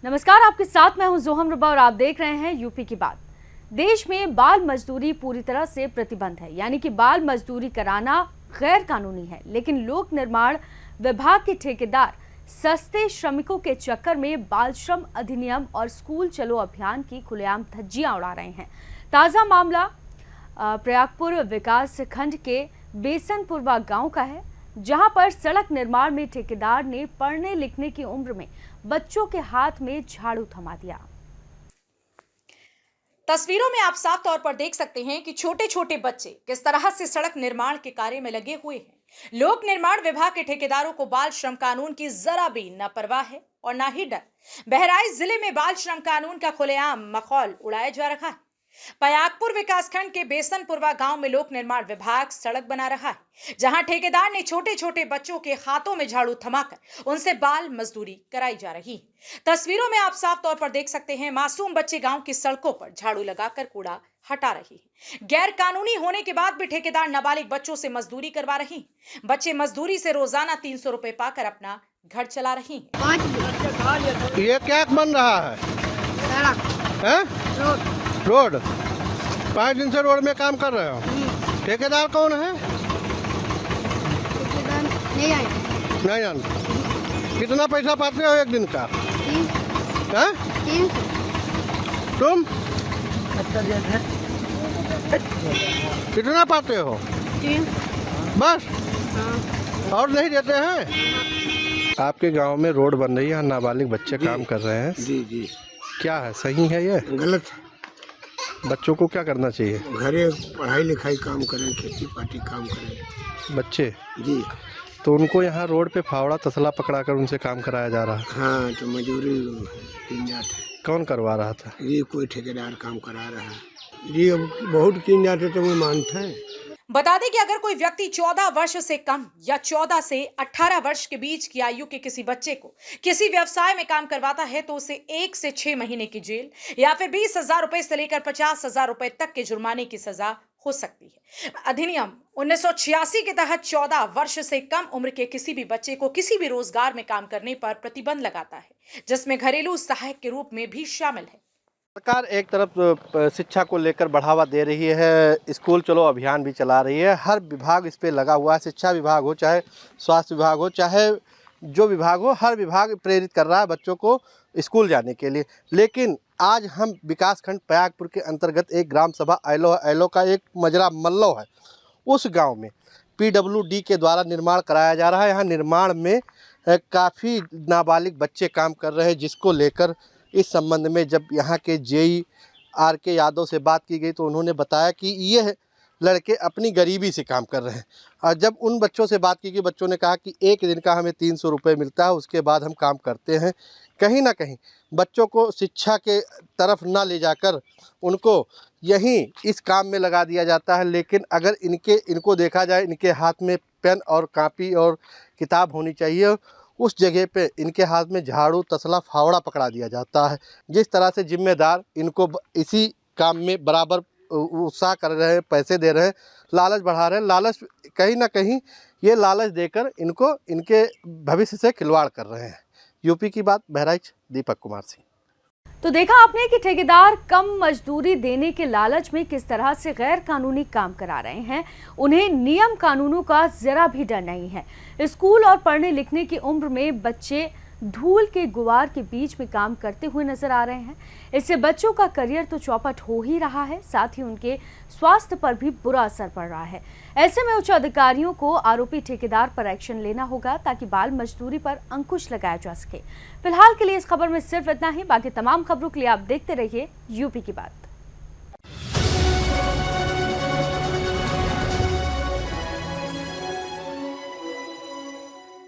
नमस्कार, आपके साथ मैं हूं जोहम रबा और आप देख रहे हैं यूपी की बात। देश में बाल मजदूरी पूरी तरह से प्रतिबंध है, यानी कि बाल मजदूरी कराना गैर कानूनी है। लेकिन लोक निर्माण विभाग के ठेकेदार सस्ते श्रमिकों के चक्कर में बाल श्रम अधिनियम और स्कूल चलो अभियान की खुलेआम धज्जियां उड़ा रहे हैं। ताजा मामला प्रयागपुर विकास खंड के बेसनपुरवा गांव का है, जहां पर सड़क निर्माण में ठेकेदार ने पढ़ने लिखने की उम्र में बच्चों के हाथ में झाड़ू थमा दिया। तस्वीरों में आप साफ तौर पर देख सकते हैं कि छोटे छोटे बच्चे किस तरह से सड़क निर्माण के कार्य में लगे हुए हैं। लोक निर्माण विभाग के ठेकेदारों को बाल श्रम कानून की जरा भी न परवाह है और न ही डर। बहराइच जिले में बाल श्रम कानून का खुलेआम मखौल उड़ाया जा रहा है। प्रयागपुर विकासखंड के बेसनपुरवा गांव में लोक निर्माण विभाग सड़क बना रहा है, जहां ठेकेदार ने छोटे छोटे बच्चों के हाथों में झाड़ू थमाकर उनसे बाल मजदूरी कराई जा रही है। तस्वीरों में आप साफ तौर पर देख सकते हैं, मासूम बच्चे गांव की सड़कों पर झाड़ू लगाकर कूड़ा हटा रही है। गैर कानूनी होने के बाद भी ठेकेदार नाबालिग बच्चों से मजदूरी करवा रही। बच्चे मजदूरी से रोजाना 300 रुपए पाकर अपना घर चला रही है। ये क्या बन रहा है? रोड 5 दिन से रोड में काम कर रहे हो। ठेकेदार कौन है? नहीं जानते। कितना पैसा पाते हो एक दिन का? 300। तुम कितना पाते हो? 3। बस? और नहीं देते हैं? आपके गांव में रोड बन रही है, नाबालिग बच्चे काम कर रहे हैं। जी जी। क्या है, सही है ये? गलत है। बच्चों को क्या करना चाहिए? घरे पढ़ाई लिखाई काम करें, खेती पाती काम करें बच्चे जी। तो उनको यहाँ रोड पे फावड़ा तसला पकड़ाकर उनसे काम कराया जा रहा है। हाँ, तो मजदूरी किन जाते। कौन करवा रहा था? जी कोई ठेकेदार काम करा रहा है जी। अब बहुत किन जाते तो वो मानते हैं। बता दें कि अगर कोई व्यक्ति 14 वर्ष से कम या 14 से 18 वर्ष के बीच की आयु के किसी बच्चे को किसी व्यवसाय में काम करवाता है तो उसे 1 से 6 महीने की जेल या फिर 20,000 रुपए से लेकर 50,000 रुपए तक के जुर्माने की सजा हो सकती है। अधिनियम 1986 के तहत 14 वर्ष से कम उम्र के किसी भी बच्चे को किसी भी रोजगार में काम करने पर प्रतिबंध लगाता है, जिसमें घरेलू सहायक के रूप में भी शामिल है। सरकार एक तरफ शिक्षा को लेकर बढ़ावा दे रही है, स्कूल चलो अभियान भी चला रही है। हर विभाग इस पे लगा हुआ है, शिक्षा विभाग हो, चाहे स्वास्थ्य विभाग हो, चाहे जो विभाग हो, हर विभाग प्रेरित कर रहा है बच्चों को स्कूल जाने के लिए। लेकिन आज हम विकासखंड प्रयागपुर के अंतर्गत एक ग्राम सभा ऐलो का एक मजरा मल्लो है, उस गाँव में PWD के द्वारा निर्माण कराया जा रहा है। यहाँ निर्माण में काफ़ी नाबालिग बच्चे काम कर रहे हैं, जिसको लेकर इस संबंध में जब यहाँ के JE RK यादव से बात की गई तो उन्होंने बताया कि ये लड़के अपनी गरीबी से काम कर रहे हैं। और जब उन बच्चों से बात की गई, बच्चों ने कहा कि एक दिन का हमें 300 रुपये मिलता है, उसके बाद हम काम करते हैं। कहीं ना कहीं बच्चों को शिक्षा के तरफ ना ले जाकर उनको यहीं इस काम में लगा दिया जाता है। लेकिन अगर इनको देखा जाए, इनके हाथ में पेन और कापी और किताब होनी चाहिए, उस जगह पे इनके हाथ में झाड़ू तसला फावड़ा पकड़ा दिया जाता है। जिस तरह से जिम्मेदार इनको इसी काम में बराबर उत्साह कर रहे हैं, पैसे दे रहे हैं, लालच बढ़ा रहे हैं। लालच कहीं ना कहीं ये लालच देकर इनको इनके भविष्य से खिलवाड़ कर रहे हैं। यूपी की बात, बहराइच, दीपक कुमार सिंह। तो देखा आपने कि ठेकेदार कम मजदूरी देने के लालच में किस तरह से गैर कानूनी काम करा रहे हैं। उन्हें नियम कानूनों का जरा भी डर नहीं है। स्कूल और पढ़ने लिखने की उम्र में बच्चे धूल के गुवार के बीच में काम करते हुए नजर आ रहे हैं। इससे बच्चों का करियर तो चौपट हो ही रहा है, साथ ही उनके स्वास्थ्य पर भी बुरा असर पड़ रहा है। ऐसे में उच्च अधिकारियों को आरोपी ठेकेदार पर एक्शन लेना होगा ताकि बाल मजदूरी पर अंकुश लगाया जा सके। फिलहाल के लिए इस खबर में सिर्फ इतना ही। बाकी तमाम खबरों के लिए आप देखते रहिए यूपी की बात।